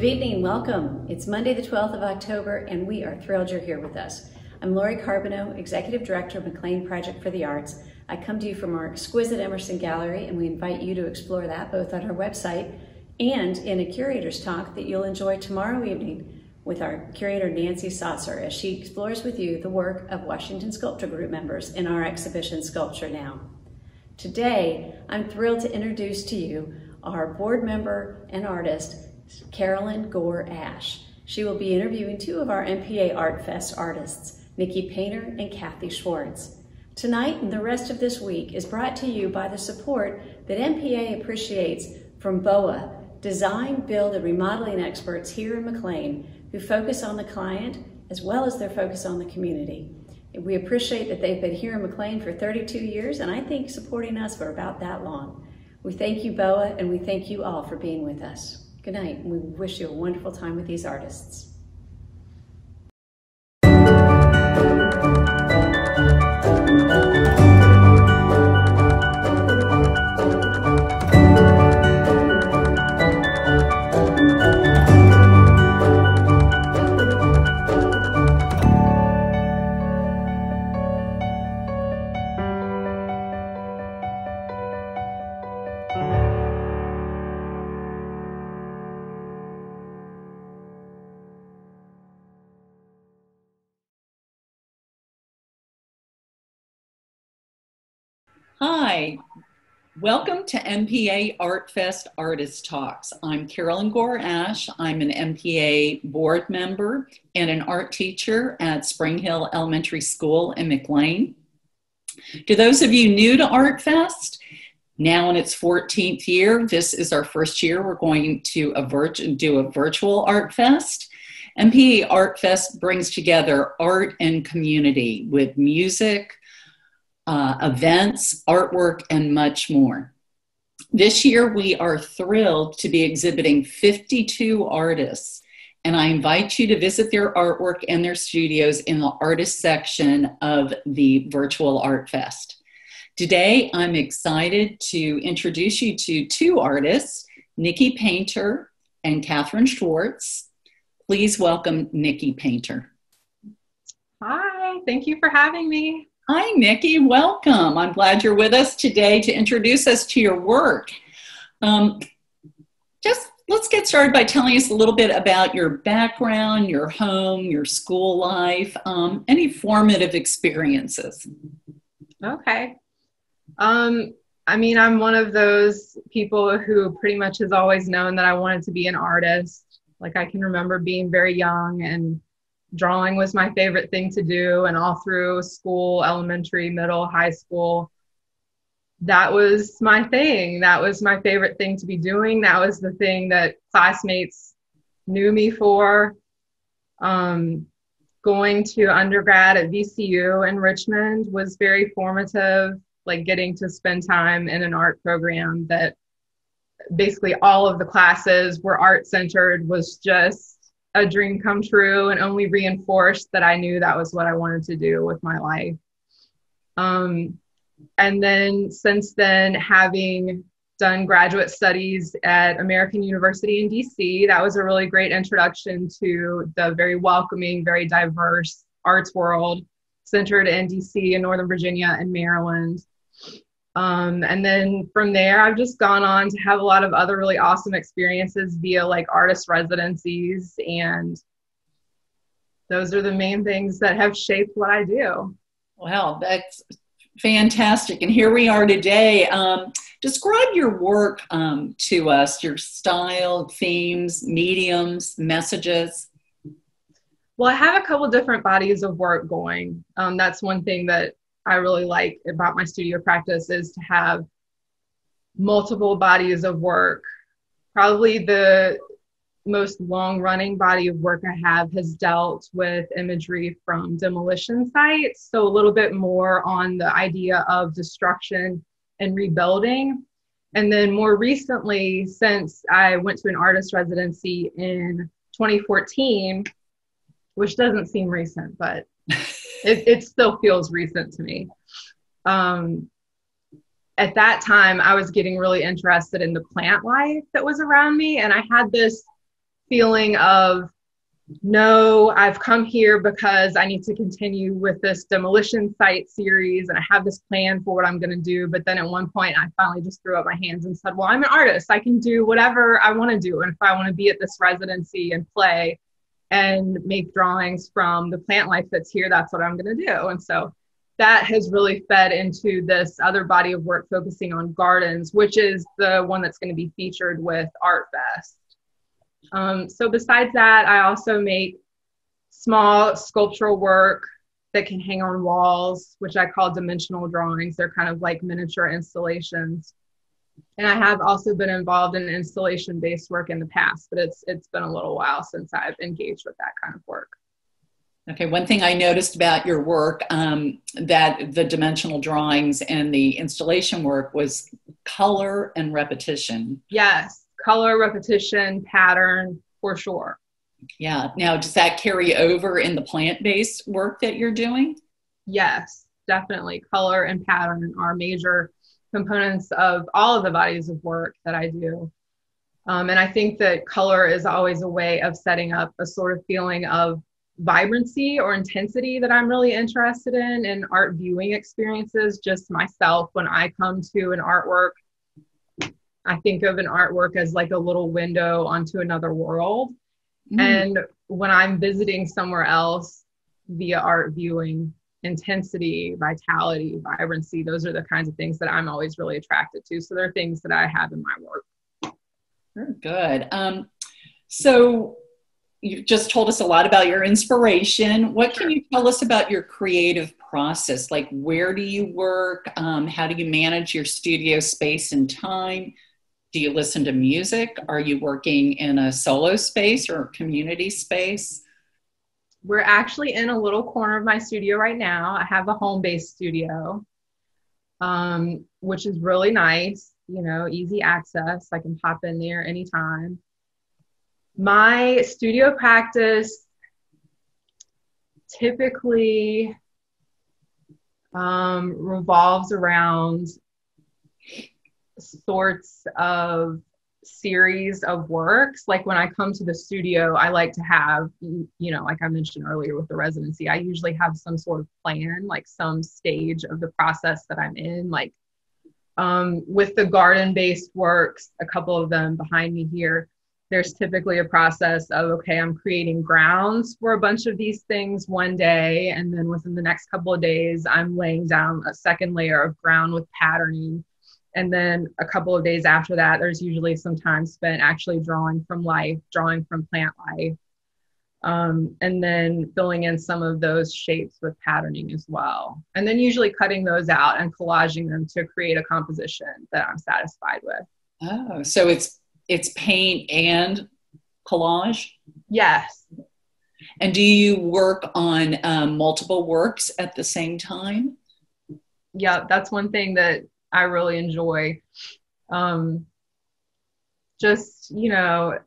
Good evening, welcome. It's Monday the 12th of October and we are thrilled you're here with us. I'm Lori Carbonneau, Executive Director of McLean Project for the Arts. I come to you from our exquisite Emerson Gallery and we invite you to explore that both on our website and in a curator's talk that you'll enjoy tomorrow evening with our curator Nancy Saucer as she explores with you the work of Washington Sculpture Group members in our exhibition Sculpture Now. Today, I'm thrilled to introduce to you our board member and artist, Carolyn Gore-Ashe. She will be interviewing two of our MPAartfest artists, Nikki Painter and Cathy Schwartz. Tonight and the rest of this week is brought to you by the support that MPA appreciates from BOA, design, build, and remodeling experts here in McLean who focus on the client as well as their focus on the community. We appreciate that they've been here in McLean for 32 years and I think supporting us for about that long. We thank you, BOA, and we thank you all for being with us. Good night, and we wish you a wonderful time with these artists. Hi, welcome to MPAartfest Artist Talks. I'm Carolyn Gore-Ashe. I'm an MPA board member and an art teacher at Spring Hill Elementary School in McLean. To those of you new to ArtFest, now in its 14th year, this is our first year we're going to do a virtual ArtFest. MPAartfest brings together art and community with music, events, artwork, and much more. This year, we are thrilled to be exhibiting 52 artists, and I invite you to visit their artwork and their studios in the artist section of the virtual Art Fest. Today, I'm excited to introduce you to two artists, Nikki Painter and Cathy Schwartz. Please welcome Nikki Painter. Hi, thank you for having me. Hi, Nikki. Welcome. I'm glad you're with us today to introduce us to your work. Let's get started by telling us a little bit about your background, your home, your school life, any formative experiences. Okay. I mean, I'm one of those people who pretty much has always known that I wanted to be an artist. Like I can remember being very young and drawing was my favorite thing to do, and all through school, elementary, middle, high school, that was my thing. That was my favorite thing to be doing. That was the thing that classmates knew me for. Going to undergrad at VCU in Richmond was very formative, like getting to spend time in an art program that basically all of the classes were art-centered was just a dream come true and only reinforced that I knew that was what I wanted to do with my life. And then since then, having done graduate studies at American University in DC, that was a really great introduction to the very welcoming, very diverse arts world centered in DC and Northern Virginia and Maryland. And then from there, I've just gone on to have a lot of other really awesome experiences via like artist residencies. And those are the main things that have shaped what I do. Wow, that's fantastic. And here we are today. Describe your work to us, your style, themes, mediums, messages. Well, I have a couple different bodies of work going. That's one thing that I really like about my studio practice is to have multiple bodies of work. Probably the most long-running body of work I have has dealt with imagery from demolition sites, so a little bit more on the idea of destruction and rebuilding. And then more recently, since I went to an artist residency in 2014, which doesn't seem recent, but it still feels recent to me. At that time, I was getting really interested in the plant life that was around me. And I had this feeling of, no, I've come here because I need to continue with this demolition site series and I have this plan for what I'm going to do. But then at one point I finally just threw up my hands and said, well, I'm an artist. I can do whatever I want to do. And if I want to be at this residency and play and make drawings from the plant life that's here, that's what I'm going to do. And so that has really fed into this other body of work focusing on gardens, which is the one that's going to be featured with ArtFest. So besides that, I also make small sculptural work that can hang on walls, which I call dimensional drawings. They're kind of like miniature installations. And I have also been involved in installation-based work in the past, but it's been a little while since I've engaged with that kind of work. Okay, one thing I noticed about your work, that the dimensional drawings and the installation work was color and repetition. Yes. Color, repetition, pattern, for sure. Yeah. Now, does that carry over in the plant-based work that you're doing? Yes, definitely. Color and pattern are major components of all of the bodies of work that I do. And I think that color is always a way of setting up a sort of feeling of vibrancy or intensity that I'm really interested in art viewing experiences. Just myself, when I come to an artwork, I think of an artwork as like a little window onto another world. And when I'm visiting somewhere else via art viewing, intensity, vitality, vibrancy, those are the kinds of things that I'm always really attracted to. So they're things that I have in my work. Very good. So you just told us a lot about your inspiration. What can you tell us about your creative process? Like, where do you work? How do you manage your studio space and time? Do you listen to music? Are you working in a solo space or a community space? We're actually in a little corner of my studio right now. I have a home-based studio, which is really nice, you know, easy access. I can pop in there anytime. My studio practice typically revolves around sorts of series of works. Like when I come to the studio, I like to have, you know, like I mentioned earlier with the residency, I usually have some sort of plan, like some stage of the process that I'm in. Like with the garden-based works, a couple of them behind me here, there's typically a process of, okay, I'm creating grounds for a bunch of these things one day. And then within the next couple of days, I'm laying down a second layer of ground with patterning. And then a couple of days after that, there's usually some time spent actually drawing from life, drawing from plant life, and then filling in some of those shapes with patterning as well. And then usually cutting those out and collaging them to create a composition that I'm satisfied with. Oh, so it's paint and collage? Yes. And do you work on multiple works at the same time? Yeah, that's one thing that I really enjoy. Just, you know,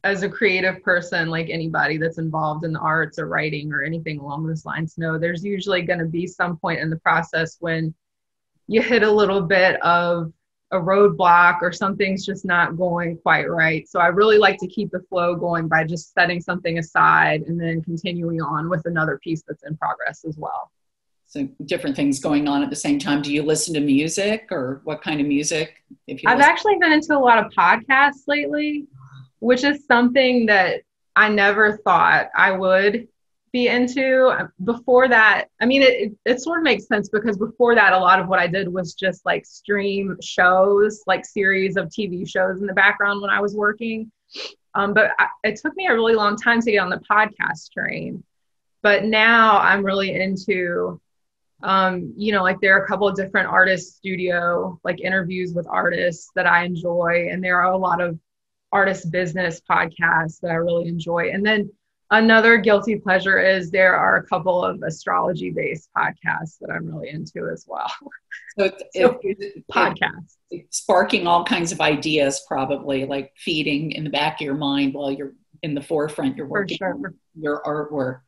as a creative person, like anybody that's involved in the arts or writing or anything along those lines, know there's usually going to be some point in the process when you hit a little bit of a roadblock or something's just not going quite right. So I really like to keep the flow going by just setting something aside and then continuing on with another piece that's in progress as well. So different things going on at the same time. Do you listen to music, or what kind of music? I've actually been into a lot of podcasts lately, which is something that I never thought I would be into. Before that, I mean, it sort of makes sense because before that, a lot of what I did was just like stream shows, like series of TV shows in the background when I was working. But it took me a really long time to get on the podcast train. But now I'm really into you know, like there are a couple of different artist studio, like interviews with artists that I enjoy. And there are a lot of artist business podcasts that I really enjoy. And then another guilty pleasure is there are a couple of astrology based podcasts that I'm really into as well. So podcasts. It's sparking all kinds of ideas, probably like feeding in the back of your mind while you're in the forefront, you're working on your artwork.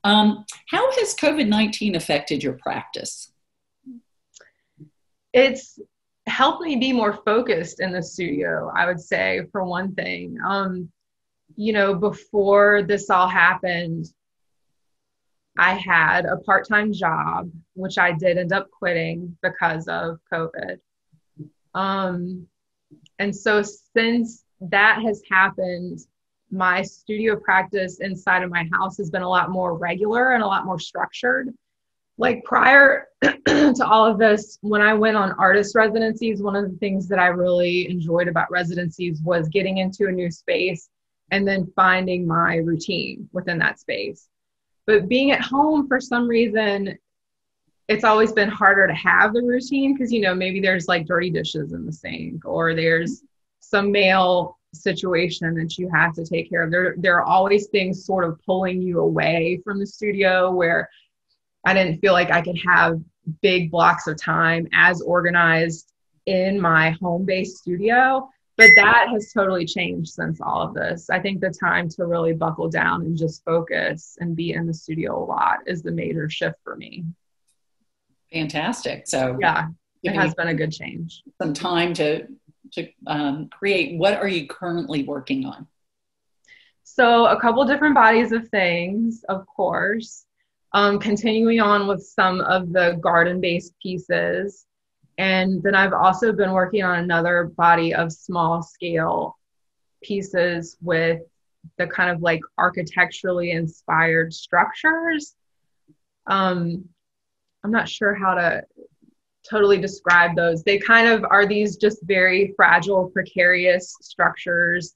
How has COVID-19 affected your practice? It's helped me be more focused in the studio, I would say, for one thing. you know, before this all happened, I had a part-time job, which I did end up quitting because of COVID. And so since that has happened, my studio practice inside of my house has been a lot more regular and a lot more structured. Like prior to all of this, when I went on artist residencies, one of the things that I really enjoyed about residencies was getting into a new space and then finding my routine within that space. But being at home, for some reason, it's always been harder to have the routine because, you know, maybe there's like dirty dishes in the sink or there's some mail situation that you have to take care of. There are always things sort of pulling you away from the studio, where I didn't feel like I could have big blocks of time as organized in my home-based studio. But that has totally changed since all of this. I think the time to really buckle down and just focus and be in the studio a lot is the major shift for me. Fantastic. So yeah, it has been a good change. Some time to create. What are you currently working on? So a couple different bodies of things, of course. Continuing on with some of the garden-based pieces. And then I've also been working on another body of small scale pieces with the kind of like architecturally inspired structures. I'm not sure how to totally describe those. They kind of are these just very fragile, precarious structures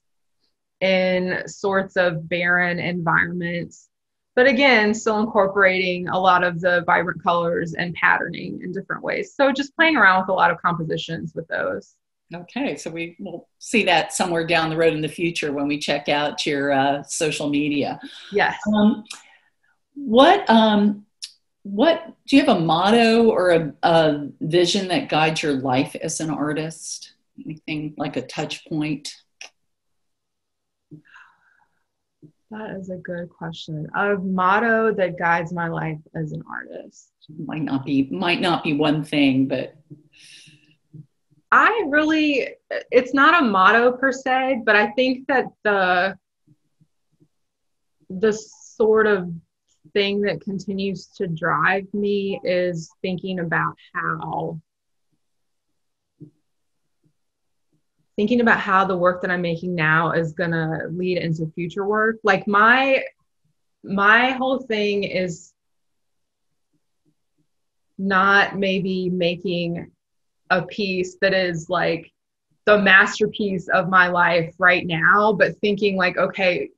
in sorts of barren environments. But again, still incorporating a lot of the vibrant colors and patterning in different ways. So just playing around with a lot of compositions with those. Okay, so we will see that somewhere down the road in the future when we check out your social media. Yes. What do you have a motto or a vision that guides your life as an artist? Anything like a touch point? That is a good question. A motto that guides my life as an artist. Might not be one thing, but it's not a motto per se, but I think that the sort of thing that continues to drive me is thinking about how the work that I'm making now is going to lead into future work. Like my whole thing is not maybe making a piece that is like the masterpiece of my life right now, but thinking like, okay,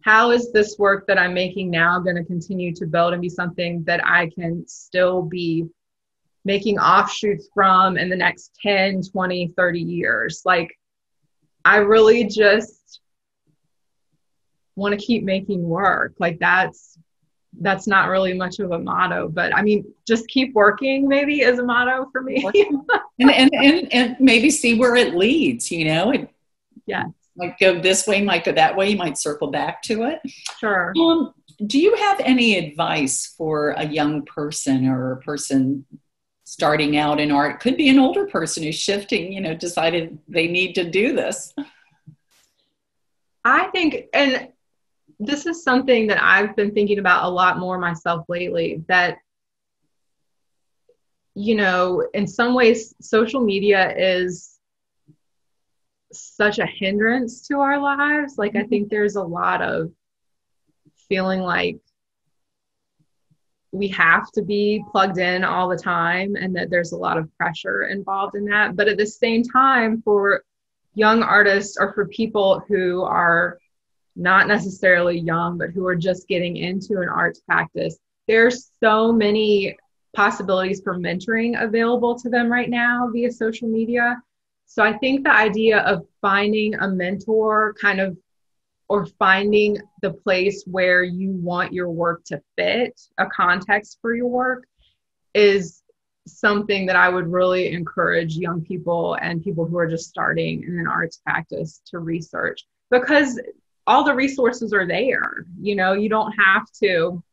how is this work that I'm making now going to continue to build and be something that I can still be making offshoots from in the next 10, 20, 30 years? Like, I really just want to keep making work. Like that's not really much of a motto, but I mean, just keep working maybe is a motto for me. and maybe see where it leads, you know? Yeah. Might go this way, might go that way. You might circle back to it. Sure. Do you have any advice for a young person or a person starting out in art? Could be an older person who's shifting, you know, decided they need to do this. I think, and this is something that I've been thinking about a lot more myself lately, that, you know, in some ways, social media is such a hindrance to our lives. Like, I think there's a lot of feeling like we have to be plugged in all the time and that there's a lot of pressure involved in that. But at the same time, for young artists or for people who are not necessarily young, but who are just getting into an arts practice, there's so many possibilities for mentoring available to them right now via social media. So I think the idea of finding a mentor or finding the place where you want your work to fit, a context for your work, is something that I would really encourage young people and people who are just starting in an arts practice to research, because all the resources are there. You know, you don't have to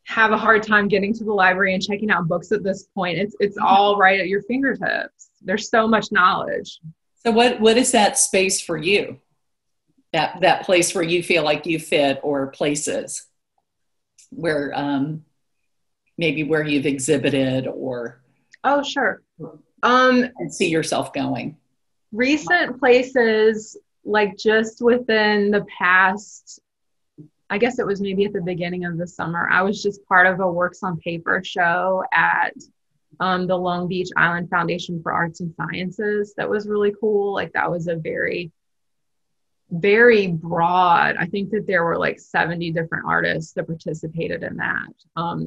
have a hard time getting to the library and checking out books at this point. It's all right at your fingertips. There's so much knowledge. So what is that space for you? that place where you feel like you fit, or places where maybe where you've exhibited or Oh, sure. and see yourself going. Recent places, like just within the past, I guess it was maybe at the beginning of the summer, I was just part of a Works on Paper show at the Long Beach Island Foundation for Arts and Sciences. That was really cool. Like that was a very, very broad, I think that there were like 70 different artists that participated in that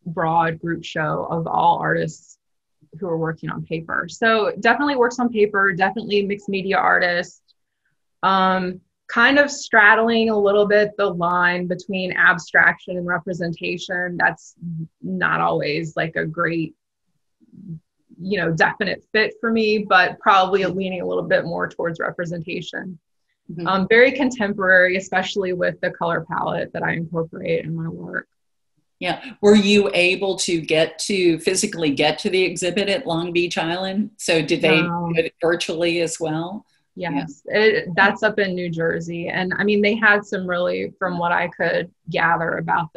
broad group show of all artists who are working on paper. So definitely Works on Paper, definitely mixed media artist, kind of straddling a little bit the line between abstraction and representation. That's not always like a great, definite fit for me, but probably leaning a little bit more towards representation. Mm-hmm. Very contemporary, especially with the color palette that I incorporate in my work. Yeah. Were you able to physically get to the exhibit at Long Beach Island? So did they do it virtually as well? Yes, that's up in New Jersey. And I mean, they had some really, from what I could gather about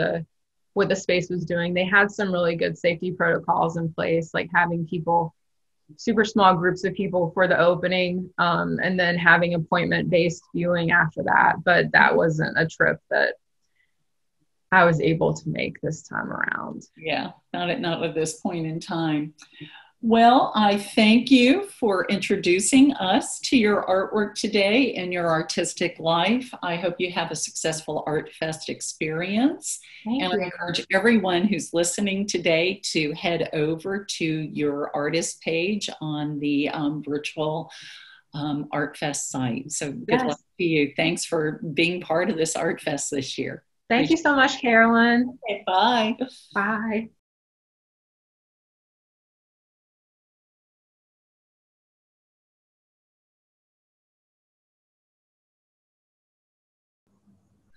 what the space was doing, they had some really good safety protocols in place, like having super small groups of people for the opening, and then having appointment-based viewing after that. But that wasn't a trip that I was able to make this time around. Yeah, not at this point in time. Well, I thank you for introducing us to your artwork today and your artistic life. I hope you have a successful ArtFest experience. Thank you. I encourage everyone who's listening today to head over to your artist page on the virtual ArtFest site. So good luck to you. Thanks for being part of this ArtFest this year. Thank you so much, Carolyn. Okay, bye. Bye.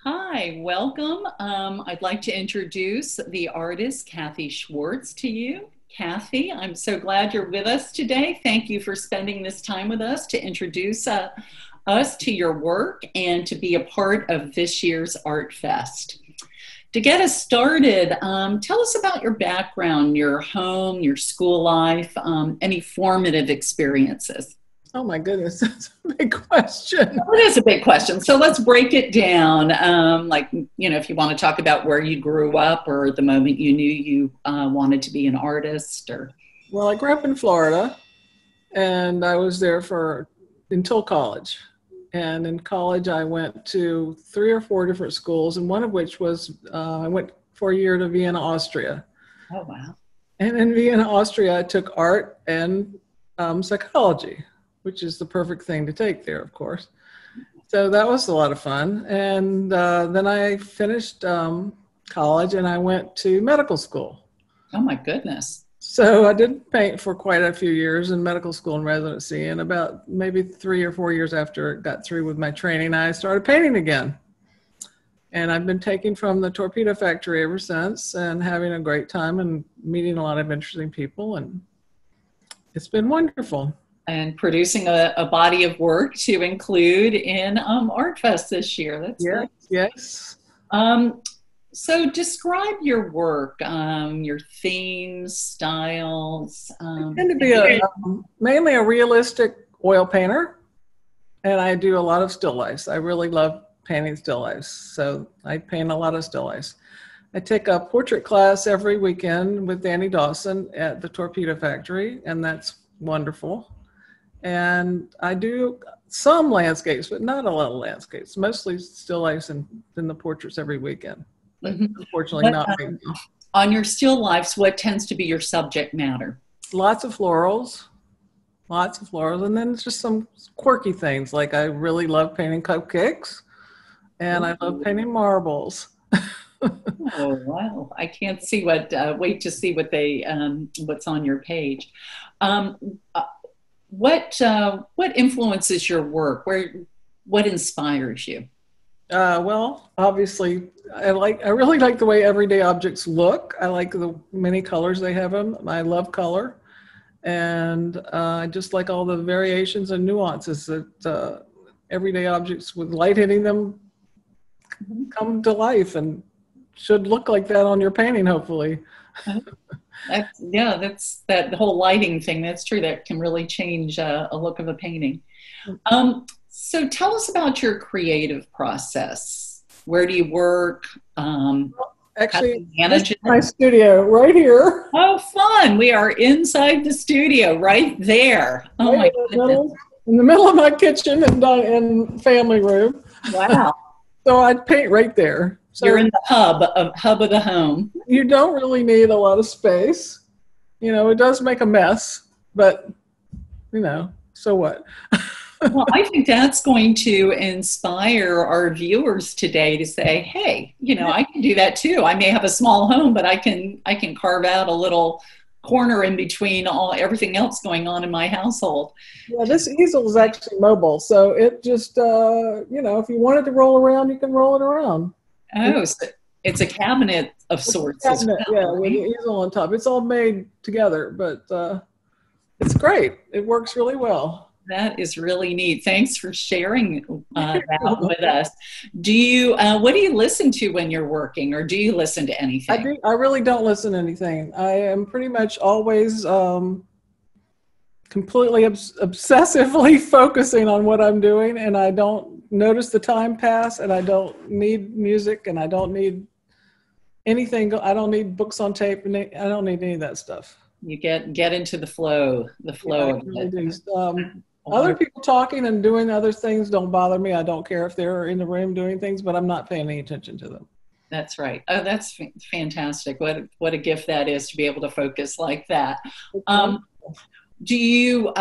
Hi, welcome. I'd like to introduce the artist, Cathy Schwartz, to you. Cathy, I'm so glad you're with us today. Thank you for spending this time with us to introduce us to your work and to be a part of this year's ArtFest. To get us started, tell us about your background, your home, your school life, any formative experiences. Oh my goodness, that's a big question. It is a big question. So let's break it down. If you want to talk about where you grew up or the moment you knew you wanted to be an artist, or. Well, I grew up in Florida, and I was there until college. And in college, I went to 3 or 4 different schools, and one of which was I went for a year to Vienna, Austria. Oh, wow. And in Vienna, Austria, I took art and psychology, which is the perfect thing to take there, of course. So that was a lot of fun. And then I finished college and I went to medical school. Oh my goodness. So I did paint for quite a few years in medical school and residency. And about maybe 3 or 4 years after I got through with my training, I started painting again. And I've been taking from the torpedo factory ever since and having a great time and meeting a lot of interesting people. And it's been wonderful. And producing a body of work to include in ArtFest this year. That's great. Yes. So describe your work, your themes, styles. I tend to be mainly a realistic oil painter, and I do a lot of still lifes. I really love painting still lifes, so I paint a lot of still lifes. I take a portrait class every weekend with Danny Dawson at the Torpedo Factory, and that's wonderful. And I do some landscapes, but not a lot of landscapes, mostly still lifes and then the portraits every weekend. But unfortunately, not right now. On your still lifes, what tends to be your subject matter? Lots of florals. And then it's just some quirky things, like I really love painting cupcakes, and I love painting marbles. Oh, wow. I can't see wait to see what's on your page. What influences your work? What inspires you? Well, obviously, I really like the way everyday objects look. I like the many colors they have them. I love color, and I just like all the variations and nuances that everyday objects with light hitting them come to life and should look like that on your painting, hopefully. That's that whole lighting thing. That's true. That can really change a look of a painting. So tell us about your creative process. Where do you work? Actually, manage it? My studio right here. Oh, fun. We are inside the studio right there. Oh, right my goodness. In the middle of my kitchen and family room. Wow. So I'd paint right there. So you're in the hub of the home. You don't really need a lot of space. You know, it does make a mess, but, you know, so what? Well, I think that's going to inspire our viewers today to say, hey, you know, I can do that too. I may have a small home, but I can carve out a little corner in between everything else going on in my household. Yeah, this easel is actually mobile. So it just, you know, if you wanted to roll around, you can roll it around. Oh, so it's a cabinet of sorts. Cabinet, as well, yeah, right? with the easel on top. It's all made together, but it's great. It works really well. That is really neat. Thanks for sharing that with us. Do you, what do you listen to when you're working, or do you listen to anything? I really don't listen to anything. I am pretty much always completely obsessively focusing on what I'm doing, and I don't notice the time pass, and I don't need music, and I don't need anything. I don't need books on tape, and I don't need any of that stuff. You get into the flow of it. Other people talking and doing other things don't bother me. I don't care if they're in the room doing things, but I'm not paying any attention to them. That's right. Oh, that's fantastic. What a gift that is to be able to focus like that. Do you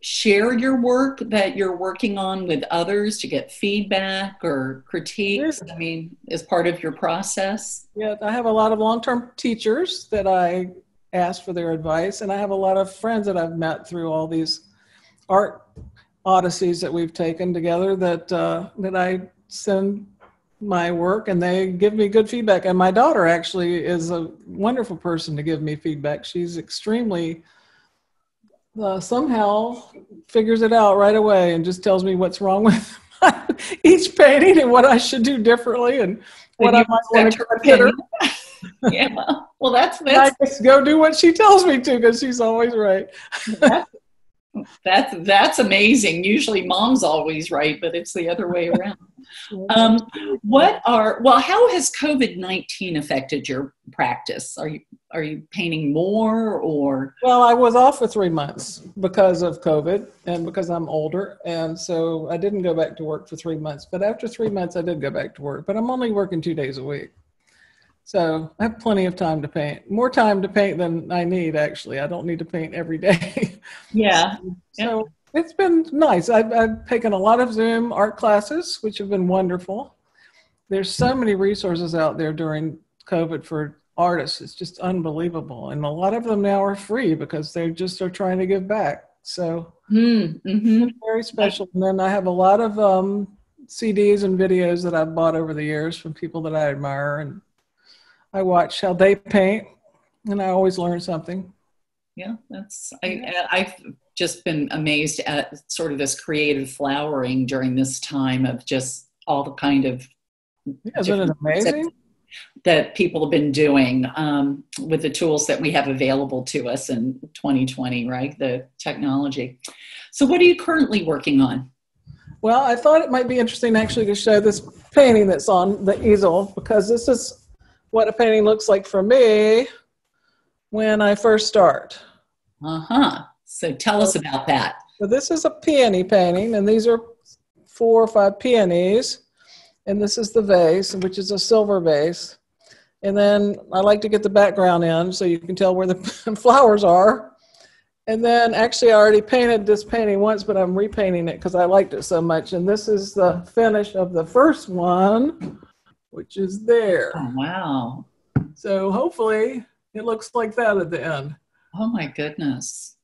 share your work that you're working on with others to get feedback or critiques? I mean, as part of your process? Yeah, I have a lot of long-term teachers that I ask for their advice, and I have a lot of friends that I've met through all these art odysseys that we've taken together that I send my work, and they give me good feedback. And my daughter actually is a wonderful person to give me feedback. She's extremely somehow figures it out right away and just tells me what's wrong with each painting and what I should do differently and what I might want to consider. Yeah, well, that's I just go do what she tells me to, because she's always right. That's amazing. Usually mom's always right, but it's the other way around. How has COVID-19 affected your practice? Are you painting more, or? Well, I was off for 3 months because of COVID and because I'm older, and so I didn't go back to work for 3 months. But after 3 months, I did go back to work, but I'm only working 2 days a week. So I have plenty of time to paint. More time to paint than I need, actually. I don't need to paint every day. Yeah. So it's been nice. I've taken a lot of Zoom art classes, which have been wonderful. There's so many resources out there during COVID for artists. It's just unbelievable. And a lot of them now are free because they just are trying to give back. So it's very special. And then I have a lot of CDs and videos that I've bought over the years from people that I admire, and I watch how they paint, and I always learn something. Yeah, I've just been amazed at sort of this creative flowering during this time of just all the kind of isn't it amazing that people have been doing with the tools that we have available to us in 2020, right? The technology. So what are you currently working on? Well, I thought it might be interesting actually to show this painting that's on the easel, because this is what a painting looks like for me when I first start. So tell us about that. So this is a peony painting, and these are 4 or 5 peonies. And this is the vase, which is a silver vase. And then I like to get the background in so you can tell where the flowers are. And then actually I already painted this painting once, but I'm repainting it because I liked it so much. And this is the finish of the first one, which is there. Oh, wow. So hopefully it looks like that at the end. Oh my goodness.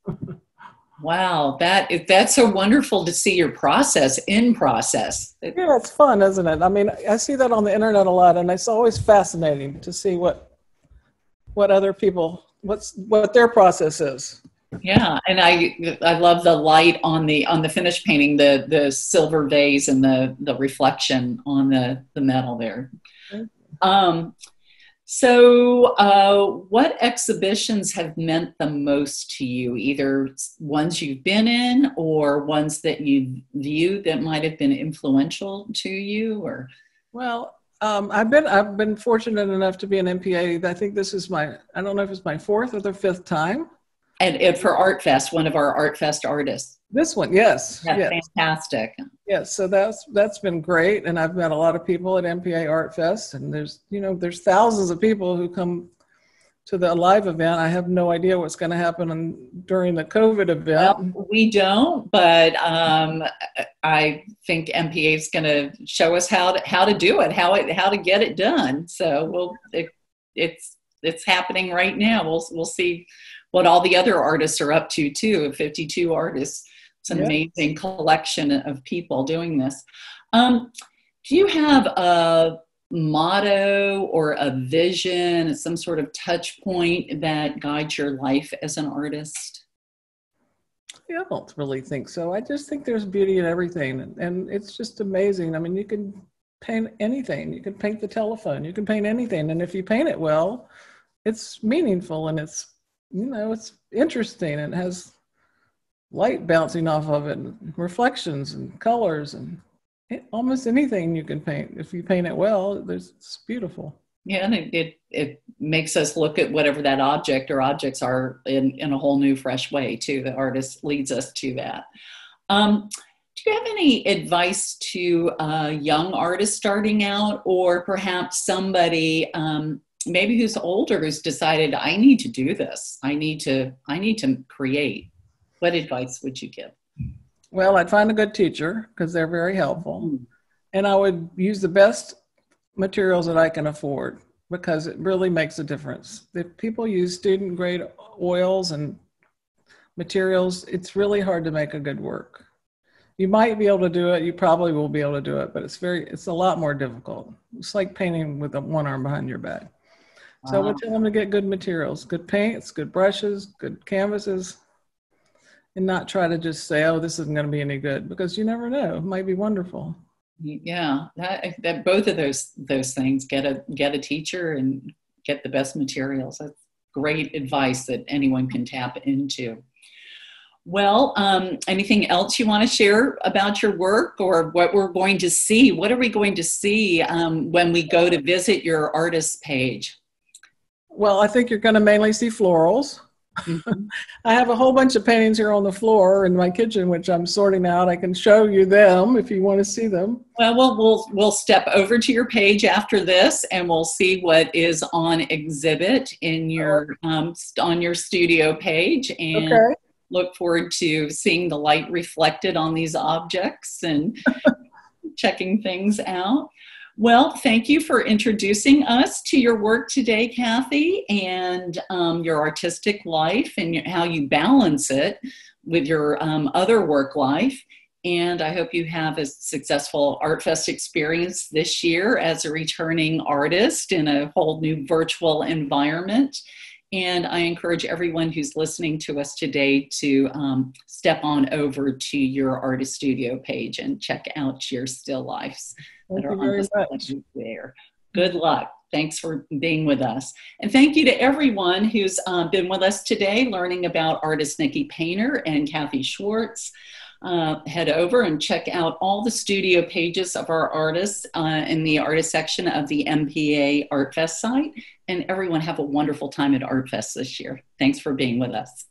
Wow, that's so wonderful to see your process in process. Yeah, it's fun, isn't it? I mean, I see that on the internet a lot, and it's always fascinating to see what other people, what their process is. Yeah, and I love the light on the finished painting, the silver vase and the reflection on the metal there. What exhibitions have meant the most to you? Either ones you've been in or ones that you view that might have been influential to you, or? Well, I've been fortunate enough to be an MPA. I think this is I don't know if it's my fourth or the fifth time. And for ArtFest, one of our ArtFest artists. This one, yes. That's yes. fantastic. Yes, so that's been great, and I've met a lot of people at MPA ArtFest, and there's thousands of people who come to the live event. I have no idea what's going to happen during the COVID event. Well, we don't, but I think MPA is going to show us how to do it, how to get it done. So it's happening right now. We'll see what all the other artists are up to too. 52 artists. It's an amazing collection of people doing this. Do you have a motto or a vision, some sort of touch point that guides your life as an artist? Yeah, I don't really think so. I just think there's beauty in everything, and it's just amazing. I mean, you can paint anything. You can paint the telephone. You can paint anything, and if you paint it well, it's meaningful, and it's interesting, and it has light bouncing off of it, and reflections and colors, and almost anything you can paint. If you paint it well, it's beautiful. Yeah, and it makes us look at whatever that object or objects are in a whole new, fresh way too. The artist leads us to that. Do you have any advice to young artists starting out, or perhaps somebody maybe who's older who's decided, I need to do this. I need to create. What advice would you give? Well, I'd find a good teacher because they're very helpful. And I would use the best materials that I can afford because it really makes a difference. If people use student grade oils and materials, it's really hard to make a good work. You might be able to do it. You probably will be able to do it, but it's a lot more difficult. It's like painting with one arm behind your back. So we'll tell them to get good materials, good paints, good brushes, good canvases, and not try to just say, oh, this isn't going to be any good, because you never know. It might be wonderful. Yeah, that both of those things, get a teacher and get the best materials. That's great advice that anyone can tap into. Well, anything else you want to share about your work, or what we're going to see? What are we going to see when we go to visit your artist page? Well, I think you're going to mainly see florals. Mm-hmm. I have a whole bunch of paintings here on the floor in my kitchen, which I'm sorting out. I can show you them if you want to see them. Well, we'll step over to your page after this, and we'll see what is on exhibit in your on your studio page, and look forward to seeing the light reflected on these objects and checking things out. Well, thank you for introducing us to your work today, Cathy, and your artistic life and how you balance it with your other work life. And I hope you have a successful ArtFest experience this year as a returning artist in a whole new virtual environment. And I encourage everyone who's listening to us today to step on over to your artist studio page and check out your still lifes. Thank you very much. There. Good luck. Thanks for being with us. And thank you to everyone who's been with us today learning about artist Nikki Painter and Cathy Schwartz. Head over and check out all the studio pages of our artists in the artist section of the MPA ArtFest site. And everyone have a wonderful time at ArtFest this year. Thanks for being with us.